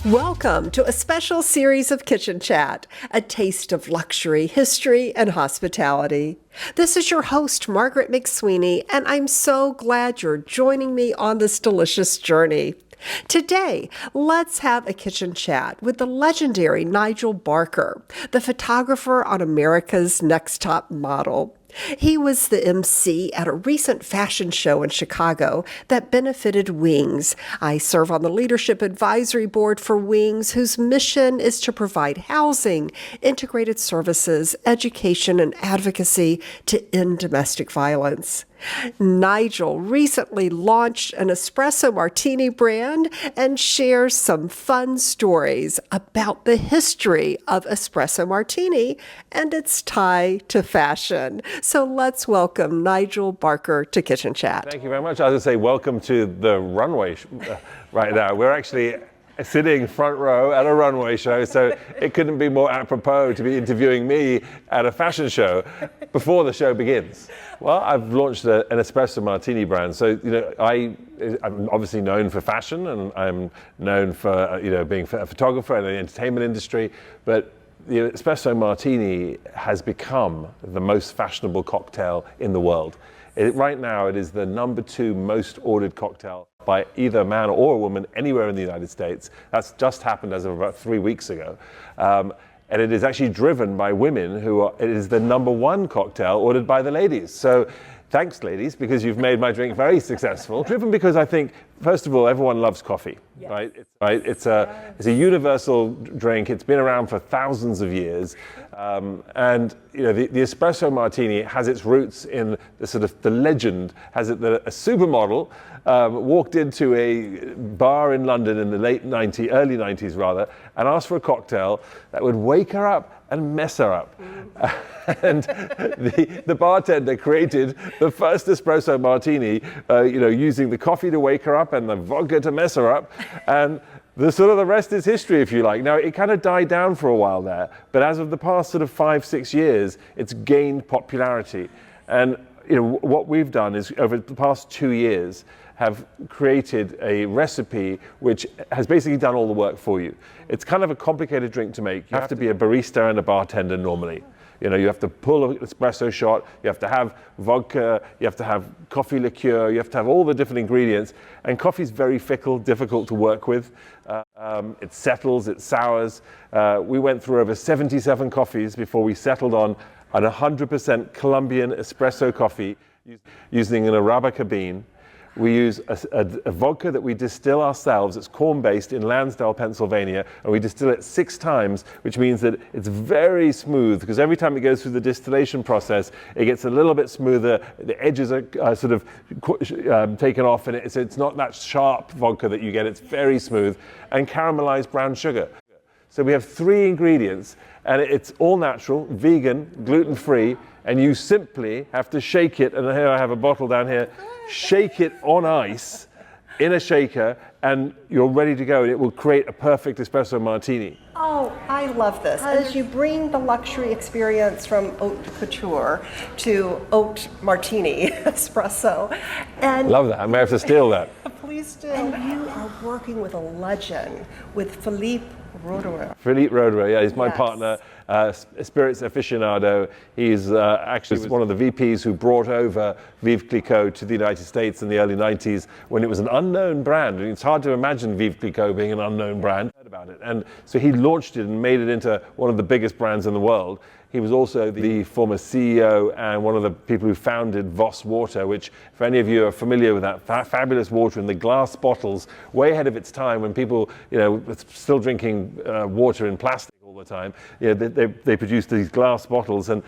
Welcome to a special series of Kitchen Chat, a taste of luxury, history, and hospitality. This is your host, Margaret McSweeney, and I'm so glad you're joining me on this delicious journey. Today, let's have a kitchen chat with the legendary Nigel Barker, the photographer on America's Next Top Model. He was the MC at a recent fashion show in Chicago that benefited Wings. I serve on the Leadership Advisory Board for Wings, whose mission is to provide housing, integrated services, education, and advocacy to end domestic violence. Nigel recently launched an Espresso Martini brand and shares some fun stories about the history of Espresso Martini and its tie to fashion. So let's welcome Nigel Barker to Kitchen Chat. Thank you very much. I was going to say welcome to the runway right now. We're actually sitting front row at a runway show, so it couldn't be more apropos to be interviewing me at a fashion show before the show begins. Well, I've launched an Espresso Martini brand, so I'm obviously known for fashion, and I'm known for being a photographer in the entertainment industry, but the Espresso Martini has become the most fashionable cocktail in the world. Right now, it is the #2 most ordered cocktail by either a man or a woman anywhere in the United States. That's just happened as of about 3 weeks ago. And it is actually driven by women it is the #1 cocktail ordered by the ladies. So thanks, ladies, because you've made my drink very successful. Driven because I think, first of all, everyone loves coffee, yes. Right? It's a universal drink. It's been around for thousands of years. And the Espresso Martini has its roots in the legend, has it that a supermodel walked into a bar in London in the early 90s rather, and asked for a cocktail that would wake her up and mess her up. And the bartender created the first Espresso Martini, using the coffee to wake her up and the vodka to mess her up. And the rest is history, if you like. Now, it kind of died down for a while there, but as of the past 5-6 years, it's gained popularity. And what we've done is, over the past 2 years, have created a recipe which has basically done all the work for you. It's kind of a complicated drink to make. You have to be a barista and a bartender normally. You have to pull an espresso shot, you have to have vodka, you have to have coffee liqueur, you have to have all the different ingredients. And coffee's very fickle, difficult to work with. It settles, it sours. We went through over 77 coffees before we settled on an 100% Colombian espresso coffee using an Arabica bean. We use a vodka that we distill ourselves. It's corn-based in Lansdale, Pennsylvania, and we distill it 6 times, which means that it's very smooth, because every time it goes through the distillation process, it gets a little bit smoother. The edges are taken off, and it's not that sharp vodka that you get. It's very smooth, and caramelized brown sugar. So we have 3 ingredients, and it's all natural, vegan, gluten-free, and you simply have to shake it, and here I have a bottle down here, shake it on ice in a shaker, and you're ready to go, and it will create a perfect Espresso Martini. Oh, I love this. As you bring the luxury experience from haute couture to haute martini espresso. And love that. I may have to steal that. Please do. And you are working with a legend, with Philippe Roederer. Philippe Roederer, yeah, he's my partner, spirits aficionado. He's actually one of the VPs who brought over Veuve Clicquot to the United States in the early 90s when it was an unknown brand. It's hard to imagine Veuve Clicquot being an unknown brand. About it. And so he launched it and made it into one of the biggest brands in the world. He was also the former CEO and one of the people who founded Voss Water, which, for any of you are familiar with that fabulous water in the glass bottles, way ahead of its time when people, were still drinking water in plastic all the time. They produced these glass bottles and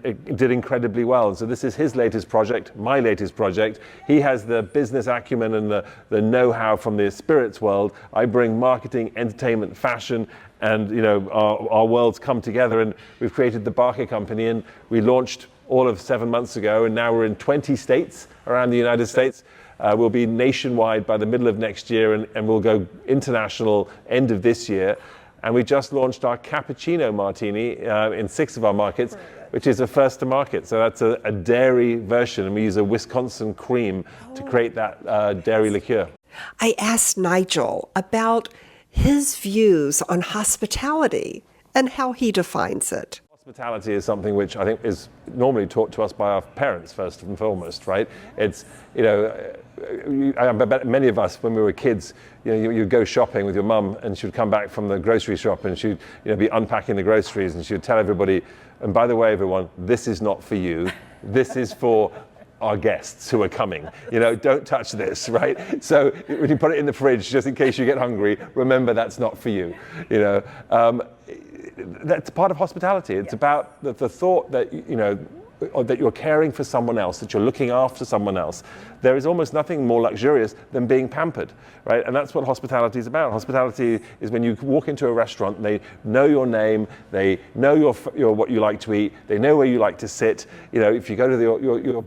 it did incredibly well. And so this is his latest project, my latest project. He has the business acumen and the know-how from the spirits world. I bring marketing, entertainment, fashion, and our worlds come together, and we've created the Barker Company, and we launched all of 7 months ago, and now we're in 20 states around the United States. We'll be nationwide by the middle of next year, and we'll go international end of this year. And we just launched our cappuccino martini in 6 of our markets, which is a first to market. So that's a dairy version, and we use a Wisconsin cream to create that dairy liqueur. I asked Nigel about his views on hospitality and how he defines it. Hospitality is something which I think is normally taught to us by our parents first and foremost, right? It's, I bet many of us when we were kids, you'd go shopping with your mum and she'd come back from the grocery shop and she'd be unpacking the groceries and she'd tell everybody, and by the way, everyone, this is not for you. This is for our guests who are coming. Don't touch this, right? So when you put it in the fridge, just in case you get hungry, remember that's not for you. That's part of hospitality. It's about the thought that, that you're caring for someone else, that you're looking after someone else. There is almost nothing more luxurious than being pampered, right? And that's what hospitality is about. Hospitality is when you walk into a restaurant, they know your name, they know your what you like to eat, they know where you like to sit. If you go to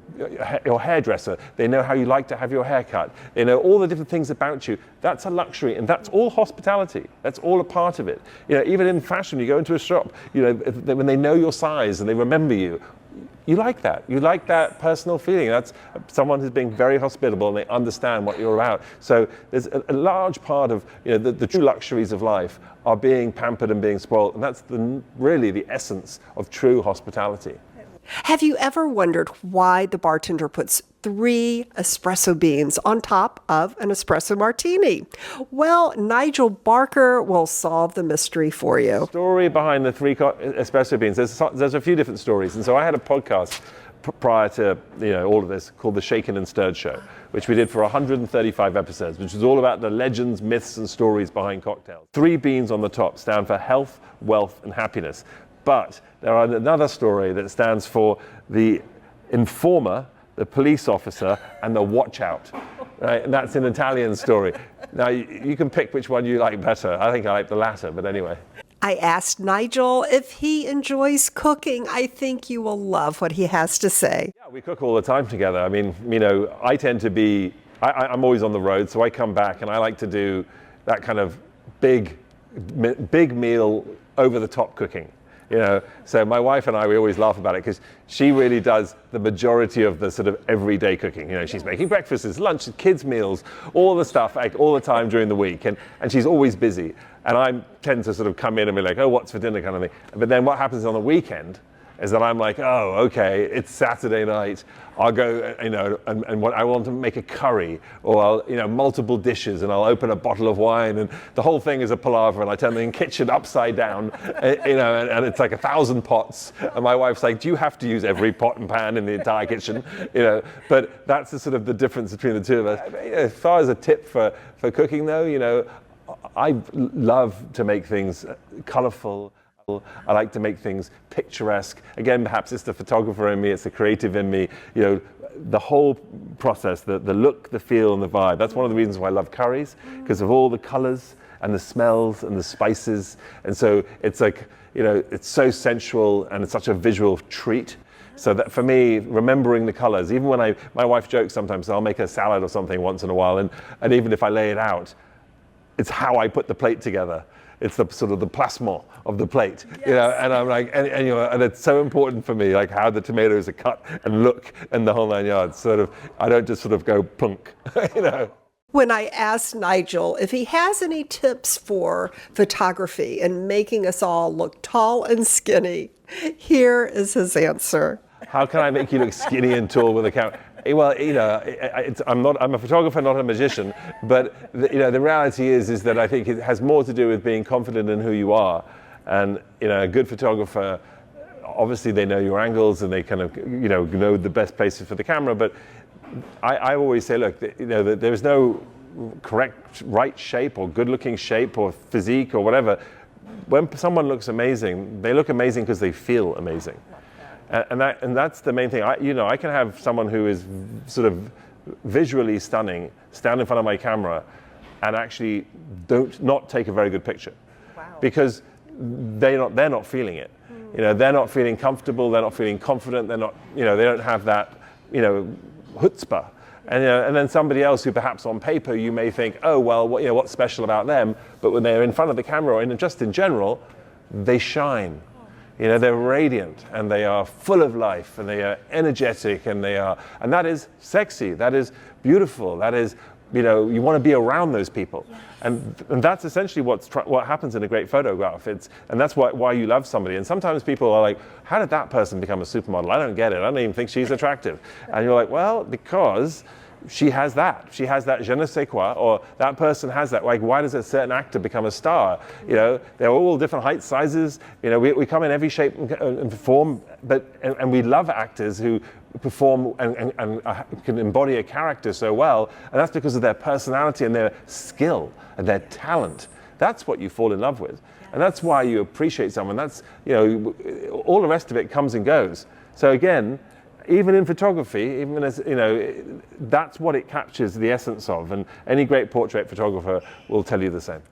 your hairdresser, they know how you like to have your hair cut. They know all the different things about you. That's a luxury, and that's all hospitality. That's all a part of it. Even in fashion, you go into a shop, when they know your size and they remember you, you like that. You like that personal feeling. That's someone who's being very hospitable and they understand what you're about. So there's a large part of the true luxuries of life are being pampered and being spoiled, and that's really the essence of true hospitality. Have you ever wondered why the bartender puts 3 espresso beans on top of an espresso martini? Well, Nigel Barker will solve the mystery for you. Story behind the 3 espresso beans. There's a few different stories, and so I had a podcast prior to all of this called the Shaken and Stirred Show, which we did for 135 episodes, which was all about the legends, myths, and stories behind cocktails. 3 beans on the top stand for health, wealth, and happiness. But there are another story that stands for the informer, the police officer, and the watch out. Right? And that's an Italian story. Now, you can pick which one you like better. I think I like the latter, but anyway. I asked Nigel if he enjoys cooking. I think you will love what he has to say. Yeah, we cook all the time together. I mean, I tend to be, I'm always on the road, so I come back and I like to do that kind of big meal, over-the-top cooking. So my wife and I, we always laugh about it because she really does the majority of the sort of everyday cooking. She's making breakfasts, lunch, kids' meals, all the stuff, like all the time during the week. And she's always busy. And I tend to sort of come in and be like, oh, what's for dinner kind of thing. But then what happens on the weekend is that I'm like, oh, okay, it's Saturday night. I'll go, and what I want to make a curry, or I'll, multiple dishes, and I'll open a bottle of wine, and the whole thing is a palaver, and I turn the kitchen upside down, and it's like 1,000 pots, and my wife's like, do you have to use every pot and pan in the entire kitchen? But that's the sort of the difference between the two of us. As far as a tip for cooking, though, I love to make things colorful. I like to make things picturesque. Again, perhaps it's the photographer in me, it's the creative in me. The whole process, the look, the feel, and the vibe. That's one of the reasons why I love curries, because of all the colors and the smells and the spices. And so it's like, it's so sensual and it's such a visual treat. So that for me, remembering the colors, even when my wife jokes sometimes, I'll make a salad or something once in a while, and even if I lay it out, it's how I put the plate together. It's the sort of the plasma of the plate, Yes. And I'm like, and it's so important for me, like how the tomatoes are cut and look and the whole 9 yards. Sort of, I don't just sort of go plunk, When I asked Nigel if he has any tips for photography and making us all look tall and skinny, here is his answer. How can I make you look skinny and tall with a camera? Well, I'm a photographer, not a magician, but the reality is that I think it has more to do with being confident in who you are. And a good photographer, obviously they know your angles and they kind of know the best places for the camera. But I always say, look, there's no correct right shape or good-looking shape or physique or whatever. When someone looks amazing, they look amazing because they feel amazing. And that's the main thing. I can have someone who is sort of visually stunning stand in front of my camera and actually not take a very good picture. Wow. Because they're not feeling it. They're not feeling comfortable. They're not feeling confident. They're not. They don't have that. Chutzpah. And then somebody else who perhaps on paper you may think, oh well, what's special about them? But when they're in front of the camera and just in general, they shine. They're radiant and they are full of life and they are energetic and that is sexy, that is beautiful, that is you want to be around those people. And that's essentially what happens in a great photograph. And that's why you love somebody. And sometimes people are like, how did that person become a supermodel? I don't get it. I don't even think she's attractive. And you're like, well, because she has that. She has that je ne sais quoi, or that person has that. Like, why does a certain actor become a star? They're all different heights, sizes. We come in every shape and form, and we love actors who perform and can embody a character so well, and that's because of their personality and their skill and their talent. That's what you fall in love with, and that's why you appreciate someone. That's all the rest of it comes and goes. So again, even in photography, even as that's what it captures the essence of, and any great portrait photographer will tell you the same.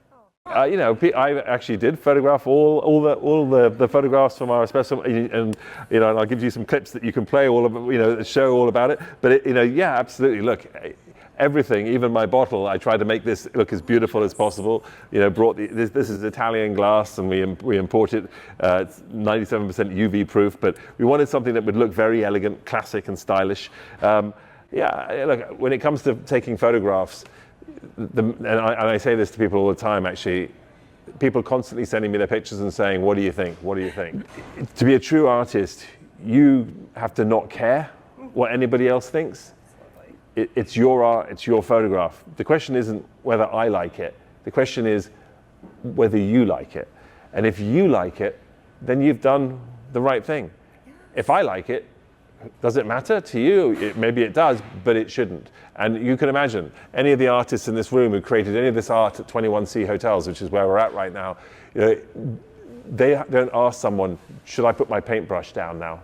I actually did photograph all the photographs from our Espresso, and and I'll give you some clips that you can play that show all about it. But yeah, absolutely. Look, everything, even my bottle, I tried to make this look as beautiful as possible. This is Italian glass, and we import it. It's 97% UV proof, but we wanted something that would look very elegant, classic, and stylish. Look, when it comes to taking photographs. And I say this to people all the time, actually. People constantly sending me their pictures and saying, what do you think? What do you think? To be a true artist, you have to not care what anybody else thinks. It's your art, it's your photograph. The question isn't whether I like it. The question is whether you like it. And if you like it, then you've done the right thing. If I like it, does it matter to you? Maybe it does, but it shouldn't. And you can imagine any of the artists in this room who created any of this art at 21C Hotels, which is where we're at right now, they don't ask someone, should I put my paintbrush down now?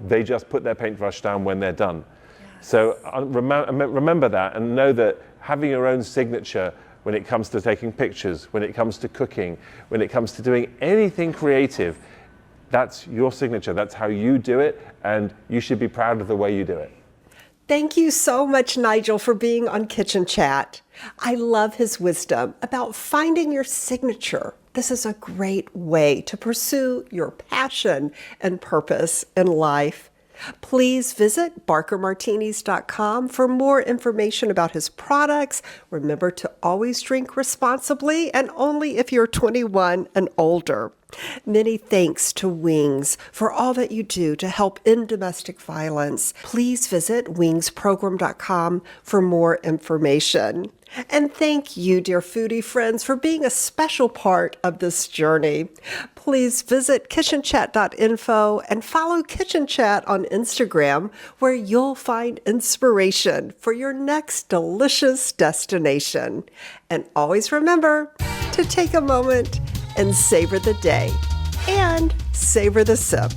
They just put their paintbrush down when they're done. Yes. So remember that, and know that having your own signature when it comes to taking pictures, when it comes to cooking, when it comes to doing anything creative, that's your signature. That's how you do it, and you should be proud of the way you do it. Thank you so much, Nigel, for being on Kitchen Chat. I love his wisdom about finding your signature. This is a great way to pursue your passion and purpose in life. Please visit barkermartinis.com for more information about his products. Remember to always drink responsibly and only if you're 21 and older. Many thanks to Wings for all that you do to help end domestic violence. Please visit wingsprogram.com for more information. And thank you, dear foodie friends, for being a special part of this journey. Please visit kitchenchat.info and follow Kitchen Chat on Instagram, where you'll find inspiration for your next delicious destination. And always remember to take a moment and savor the day and savor the sip.